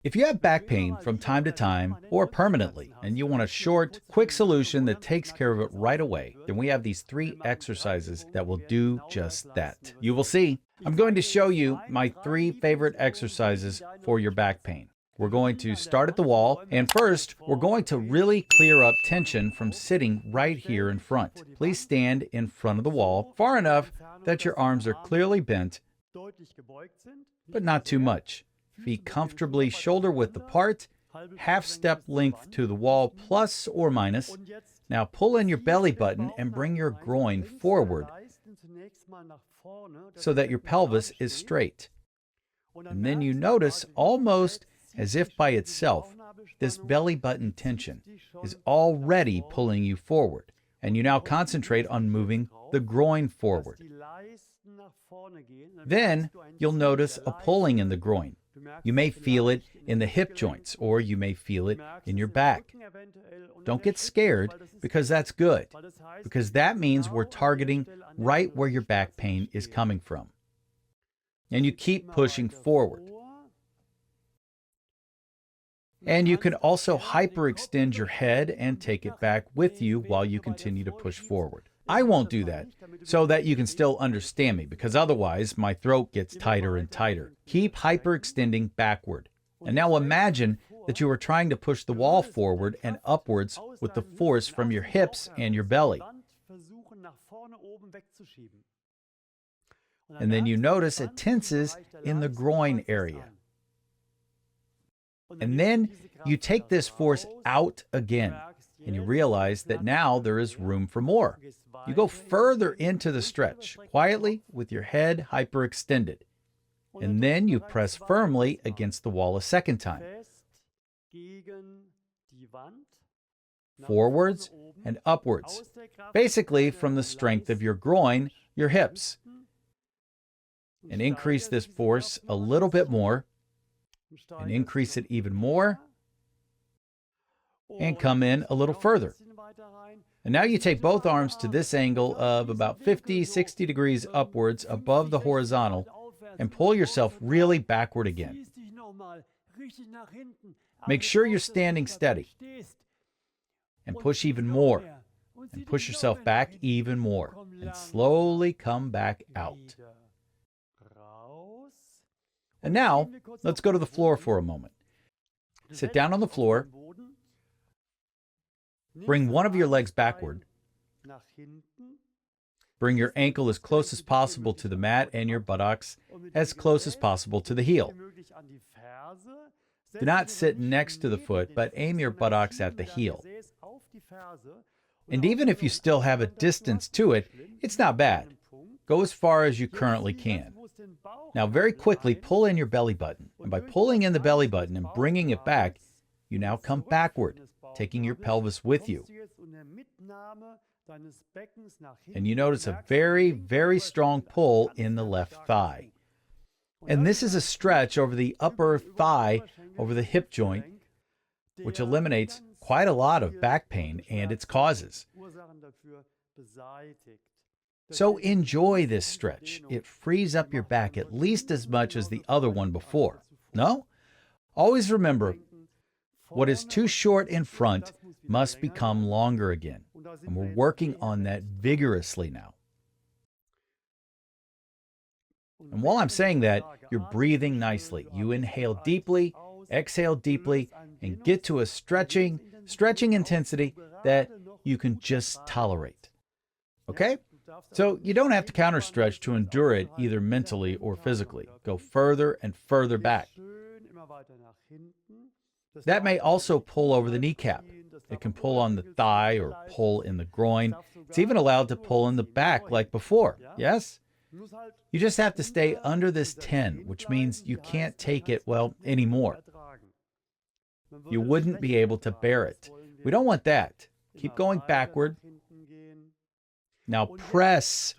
If you have back pain from time to time or permanently, and you want a short, quick solution that takes care of it right away, then we have these 3 exercises that will do just that. You will see. I'm going to show you my 3 favorite exercises for your back pain. We're going to start at the wall, and first, we're going to really clear up tension from sitting right here in front. Please stand in front of the wall far enough that your arms are clearly bent, but not too much. Feet comfortably shoulder-width apart, half step length to the wall, plus or minus. Now pull in your belly button and bring your groin forward so that your pelvis is straight. And then you notice, almost as if by itself, this belly button tension is already pulling you forward. And you now concentrate on moving the groin forward. Then you'll notice a pulling in the groin. You may feel it in the hip joints, or you may feel it in your back. Don't get scared, because that's good, because that means we're targeting right where your back pain is coming from. And you keep pushing forward. And you can also hyperextend your head and take it back with you while you continue to push forward. I won't do that so that you can still understand me, because otherwise my throat gets tighter and tighter. Keep hyperextending backward. And now imagine that you are trying to push the wall forward and upwards with the force from your hips and your belly. And then you notice it tenses in the groin area. And then you take this force out again, and you realize that now there is room for more. You go further into the stretch, quietly with your head hyperextended. And then you press firmly against the wall a second time. Forwards and upwards, basically from the strength of your groin, your hips. And increase this force a little bit more, and increase it even more, and come in a little further. And now you take both arms to this angle of about 50, 60 degrees upwards above the horizontal, and pull yourself really backward again. Make sure you're standing steady, and push even more, and push yourself back even more, and slowly come back out. And now, let's go to the floor for a moment. Sit down on the floor. Bring one of your legs backward. Bring your ankle as close as possible to the mat and your buttocks as close as possible to the heel. Do not sit next to the foot, but aim your buttocks at the heel. And even if you still have a distance to it, it's not bad. Go as far as you currently can. Now very quickly pull in your belly button. And by pulling in the belly button and bringing it back, you now come backward, taking your pelvis with you. And you notice a very, very strong pull in the left thigh. And this is a stretch over the upper thigh, over the hip joint, which eliminates quite a lot of back pain and its causes. So enjoy this stretch. It frees up your back at least as much as the other one before. No? Always remember, what is too short in front must become longer again. And we're working on that vigorously now. And while I'm saying that, you're breathing nicely. You inhale deeply, exhale deeply, and get to a stretching intensity that you can just tolerate. Okay? So you don't have to counter stretch to endure it either mentally or physically. Go further and further back. That may also pull over the kneecap. It can pull on the thigh or pull in the groin. It's even allowed to pull in the back like before. Yes? You just have to stay under this 10, which means you can't take it, well, anymore. You wouldn't be able to bear it. We don't want that. Keep going backward. Now press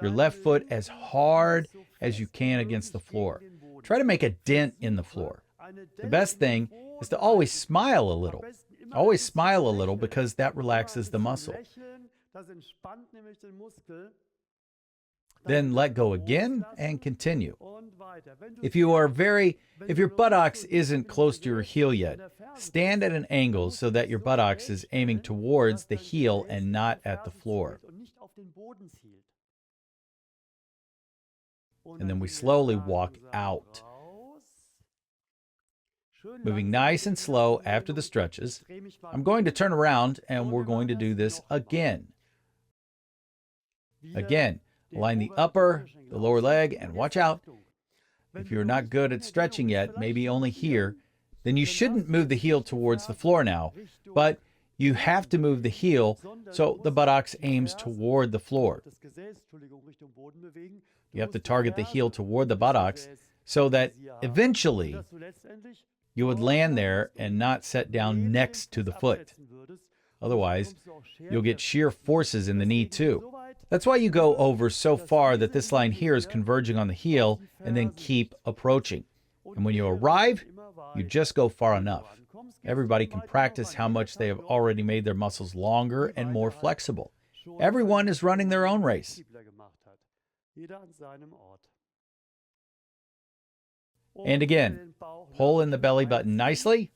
your left foot as hard as you can against the floor. Try to make a dent in the floor. The best thing is to always smile a little. Always smile a little, because that relaxes the muscle. Then let go again and continue. If your buttocks isn't close to your heel yet, stand at an angle so that your buttocks is aiming towards the heel and not at the floor. And then we slowly walk out. Moving nice and slow after the stretches. I'm going to turn around and we're going to do this again. Again, align the upper, the lower leg, and watch out. If you're not good at stretching yet, maybe only here, then you shouldn't move the heel towards the floor now, but you have to move the heel so the buttocks aims toward the floor. You have to target the heel toward the buttocks so that eventually you would land there and not set down next to the foot. Otherwise, you'll get shear forces in the knee too. That's why you go over so far that this line here is converging on the heel and then keep approaching. And when you arrive, you just go far enough. Everybody can practice how much they have already made their muscles longer and more flexible. Everyone is running their own race. And again, pull in the belly button nicely.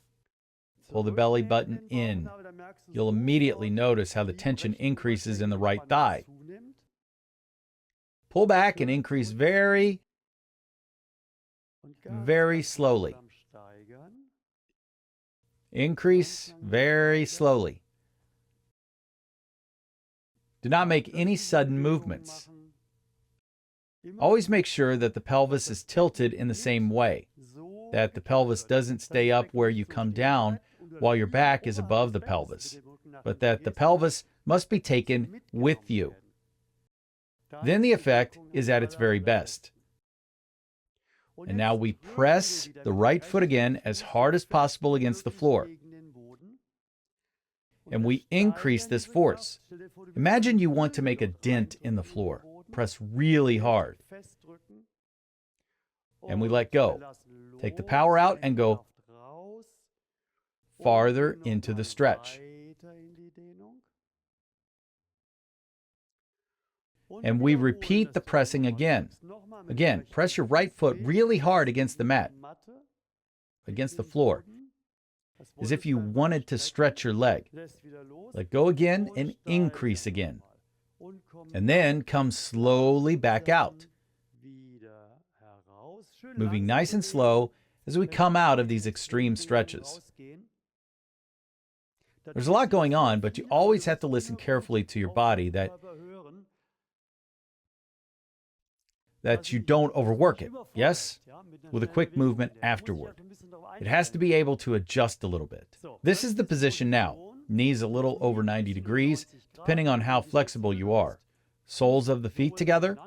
Pull the belly button in. You'll immediately notice how the tension increases in the right thigh. Pull back and increase very, very slowly. Increase very slowly. Do not make any sudden movements. Always make sure that the pelvis is tilted in the same way, that the pelvis doesn't stay up where you come down while your back is above the pelvis, but that the pelvis must be taken with you. Then the effect is at its very best. And now we press the right foot again as hard as possible against the floor. And we increase this force. Imagine you want to make a dent in the floor. Press really hard. And we let go. Take the power out and go farther into the stretch. And we repeat the pressing again. Again, press your right foot really hard against the mat, against the floor, as if you wanted to stretch your leg. Let go again and increase again. And then come slowly back out, moving nice and slow as we come out of these extreme stretches. There's a lot going on, but you always have to listen carefully to your body that you don't overwork it, yes? With a quick movement afterward. It has to be able to adjust a little bit. This is the position now. Knees a little over 90 degrees, depending on how flexible you are. Soles of the feet together,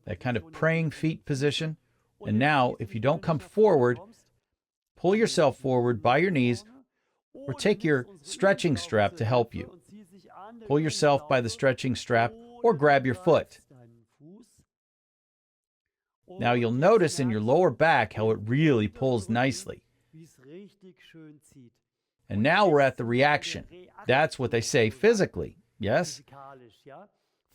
that kind of praying feet position. And now, if you don't come forward, pull yourself forward by your knees or take your stretching strap to help you. Pull yourself by the stretching strap or grab your foot. Now you'll notice in your lower back how it really pulls nicely. And now we're at the reaction. That's what they say physically, yes?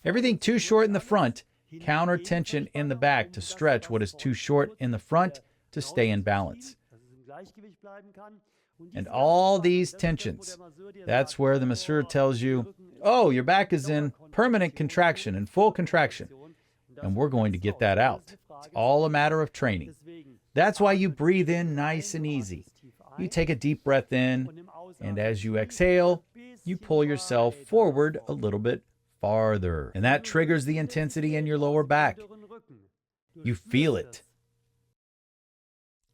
Everything too short in the front, counter tension in the back to stretch what is too short in the front to stay in balance. And all these tensions, that's where the masseur tells you, oh, your back is in permanent contraction and full contraction. And we're going to get that out. It's all a matter of training. That's why you breathe in nice and easy. You take a deep breath in, and as you exhale, you pull yourself forward a little bit farther. And that triggers the intensity in your lower back. You feel it.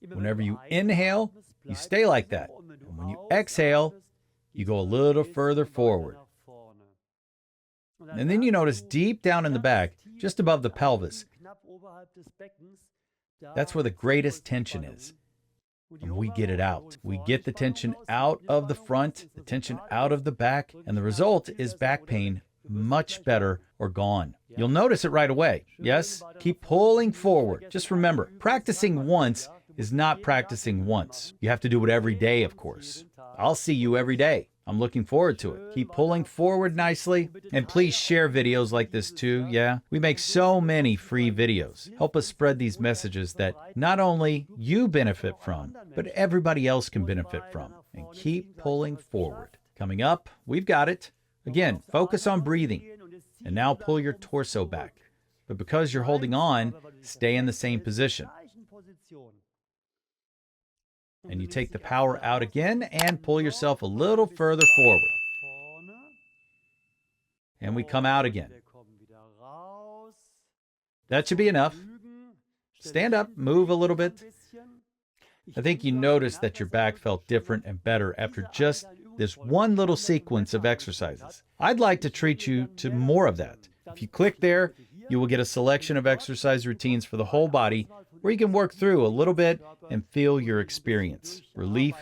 Whenever you inhale, you stay like that. And when you exhale, you go a little further forward. And then you notice deep down in the back, just above the pelvis, that's where the greatest tension is. And we get it out. We get the tension out of the front, the tension out of the back, and the result is back pain much better or gone. You'll notice it right away. Yes? Keep pulling forward. Just remember, practicing once is not practicing once. You have to do it every day, of course. I'll see you every day. I'm looking forward to it. Keep pulling forward nicely. And please share videos like this too, yeah? We make so many free videos. Help us spread these messages that not only you benefit from, but everybody else can benefit from. And keep pulling forward. Coming up, we've got it. Again, focus on breathing. And now pull your torso back. But because you're holding on, stay in the same position. And you take the power out again and pull yourself a little further forward. And we come out again. That should be enough. Stand up, move a little bit. I think you noticed that your back felt different and better after just this one little sequence of exercises. I'd like to treat you to more of that. If you click there, you will get a selection of exercise routines for the whole body where you can work through a little bit and feel your experience. Relief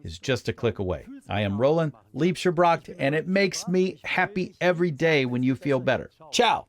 is just a click away. I am Roland Liebscher Bracht, and it makes me happy every day when you feel better. Ciao.